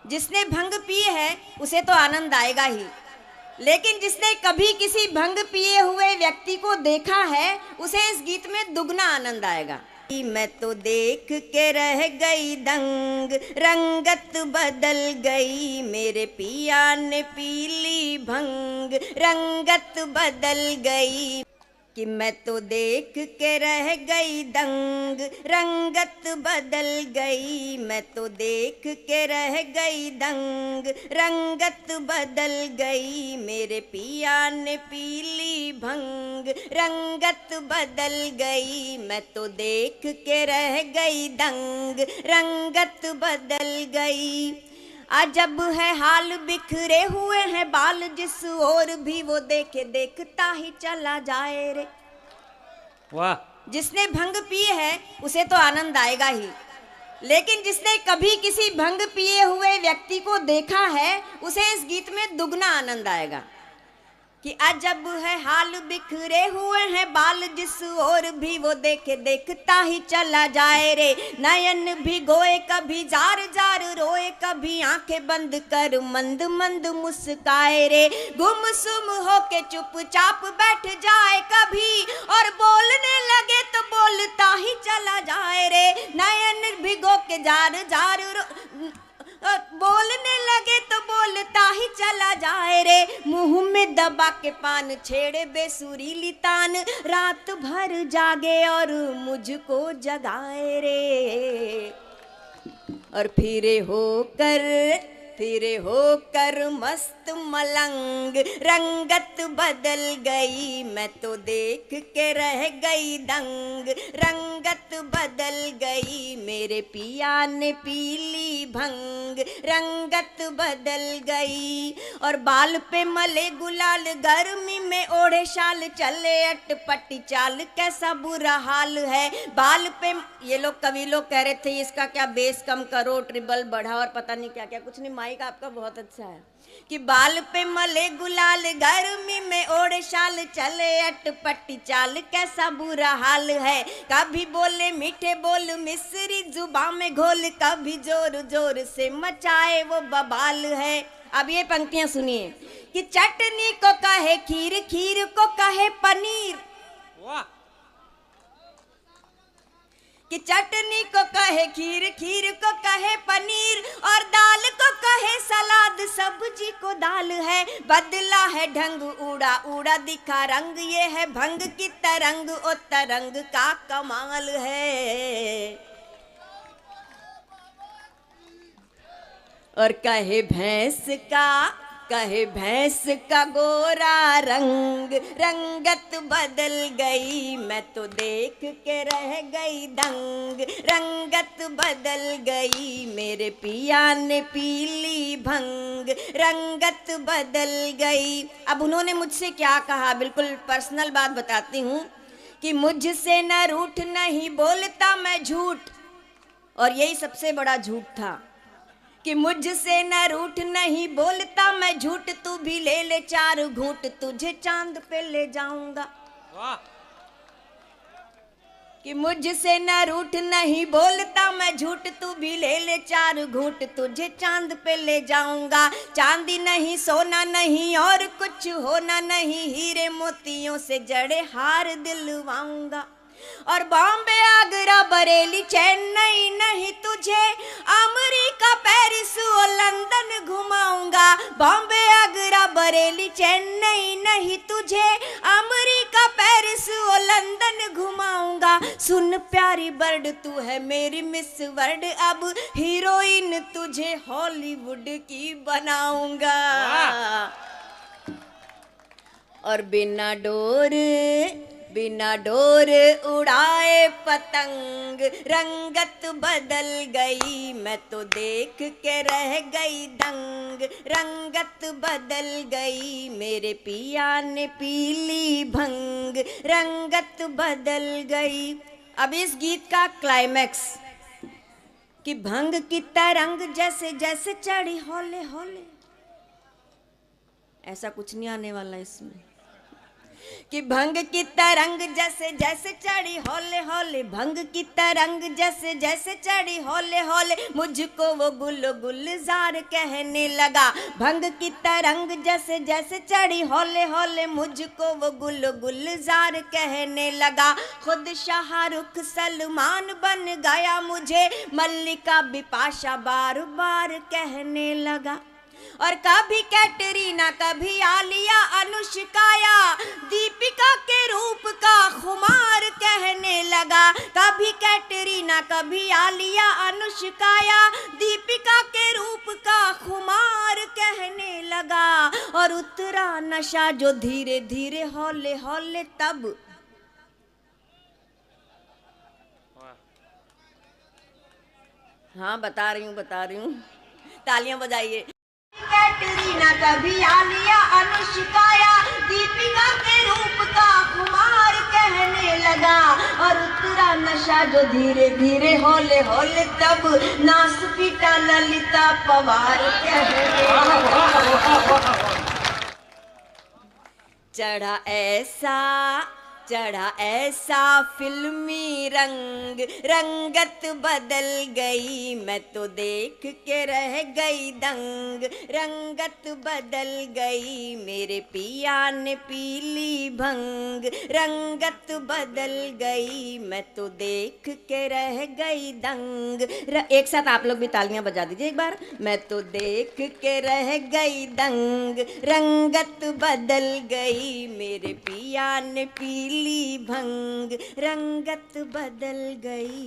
जिसने भंग पी है उसे तो आनंद आएगा ही, लेकिन जिसने कभी किसी भंग पिए हुए व्यक्ति को देखा है उसे इस गीत में दुगना आनंद आएगा। मैं तो देख के रह गई दंग, रंगत बदल गई, मेरे पिया ने पीली भंग, रंगत बदल गई। कि मैं तो देख के रह गई दंग, रंगत बदल गई, मैं तो देख के रह गई दंग, रंगत बदल गई, मेरे पिया ने पीली भंग, रंगत बदल गई। मैं तो देख के रह गई दंग, रंगत बदल गई। अजब है हाल बिखरे हुए हैं बाल, जिस ओर भी वो देखे देखता ही चला जाए रे। वाह। जिसने भंग पी है उसे तो आनंद आएगा ही, लेकिन जिसने कभी किसी भंग पिए हुए व्यक्ति को देखा है उसे इस गीत में दुगना आनंद आएगा। कि अजब है हाल बिखरे हुए हैं बाल, जिस ओर भी वो देखे देखता ही चला जाए रे। नयन भिगोए कभी जार जार रोए, कभी आंखें बंद कर मंद मंद मुस्काए रे। गुमसुम होके चुपचाप बैठ जाए कभी, और बोलने लगे तो बोलता ही चला जाए रे। नयन भिगो के जार जार बोलने लगे तो बोलता ही चला जाए रे। मुंह में दबा के पान छेड़े बेसुरीली तान, रात भर जागे और मुझको जगाए रे। और फिरे होकर मस्त मलंग, रंगत बदल गई, मैं तो देख के रह गई दंग, रंगत बदल गई, मेरे पिया ने पीली भंग, रंगत बदल गई। और बाल पे मले गुलाल, गर्मी में ओढ़े शाल, चले अटपटी चाल, कैसा बुरा हाल है। बाल पे ये लोग कवि लोग कह रहे थे इसका क्या बेस कम करो, ट्रिबल बढ़ाओ और पता नहीं क्या क्या, कुछ नहीं, माइक आपका बहुत अच्छा है। कि बाल पे मले गुलाल, गर्मी में ओढ़े शाल, चले अटपटी चाल, कैसा बुरा हाल है। कभी बोले मीठे बोल मिश्री जुबान में घोल, कभी जोर जोर से मचाए वो बवाल है। अब ये पंक्तियां सुनिए। कि चटनी को कहे खीर, खीर को कहे पनीर, वाह। कि चटनी को कहे खीर, खीर को कहे पनीर, और दाल को कहे सलाद, सब्जी को दाल है। बदला है ढंग उड़ा उड़ा दिखा रंग, ये है भंग की तरंग, ओ तरंग का कमाल है। और कहे भैंस का गोरा रंग, रंगत बदल गई, मैं तो देख के रह गई दंग, रंगत बदल गई, मेरे पिया ने पीली भंग, रंगत बदल गई। अब उन्होंने मुझसे क्या कहा, बिल्कुल पर्सनल बात बताती हूँ। कि मुझसे न रूठ नहीं बोलता मैं झूठ, और यही सबसे बड़ा झूठ था। कि मुझसे न रूठ नहीं बोलता मैं झूठ, तू भी ले ले 4 घूंट, तुझे चांद पे ले जाऊंगा। वाह। कि मुझसे न रूठ नहीं बोलता मैं झूठ, तू भी ले ले 4 घूंट, तुझे चांद पे ले जाऊंगा। चांदी नहीं सोना नहीं और कुछ होना नहीं, हीरे मोतियों से जड़े हार दिलवाऊंगा। और बॉम्बे आगरा बरेली चेन्नई नहीं, तुझे अमेरिका पेरिस और लंदन घुमाऊंगा। बॉम्बे आगरा बरेली चेन्नई नहीं, तुझे अमेरिका पेरिस और लंदन घुमाऊंगा। सुन प्यारी बर्ड तू है मेरी मिस वर्ल्ड, अब हीरोइन तुझे हॉलीवुड की बनाऊंगा। और बिना डोर उड़ाए पतंग, रंगत बदल गई, मैं तो देख के रह गई दंग, रंगत बदल गई, मेरे पिया ने पीली भंग, रंगत बदल गई। अब इस गीत का क्लाइमैक्स। कि भंग की तरंग जैसे जैसे चढ़ी हौले हौले, ऐसा कुछ नहीं आने वाला इसमें। कि भंग की तरंग जैसे जैसे चढ़ी हौले हौले, भंग की तरंग जैसे जैसे चढ़ी हौले हौले, मुझको वो गुल गुलजार कहने लगा। भंग की तरंग जैसे जैसे चढ़ी हौले हौले, मुझको वो गुल गुलजार कहने लगा। खुद शाहरुख सलमान बन गया, मुझे मल्लिका बिपाशा बार बार कहने लगा। और कभी कैटरीना कभी आलिया अनुष्काया, दीपिका के रूप का खुमार कहने लगा। कभी कैटरीना कभी आलिया अनुष्काया, दीपिका के रूप का खुमार कहने लगा। और उतरा नशा जो धीरे धीरे हौले हौले, तब हाँ बता रही हूँ, तालियां बजाइए। कैटरीना कभी आलिया अनुष्काया, दीपिका के रूप का खुमार कहने लगा। और उतरा नशा जो धीरे धीरे हौले हौले, तब नास पीटा ललिता पवार कहने लगा। चढ़ा ऐसा फिल्मी रंग, रंगत बदल गई, मैं तो देख के रह गई दंग। रंगत बदल गई, मेरे पिया ने पीली भंग। रंगत बदल गई, मैं तो देख के रह गई दंग। एक साथ आप लोग भी तालियां बजा दीजिए एक बार। मैं तो देख के रह गई दंग, रंगत बदल गई, मेरे पिया ने पीली भंग। रंगत बदल गई।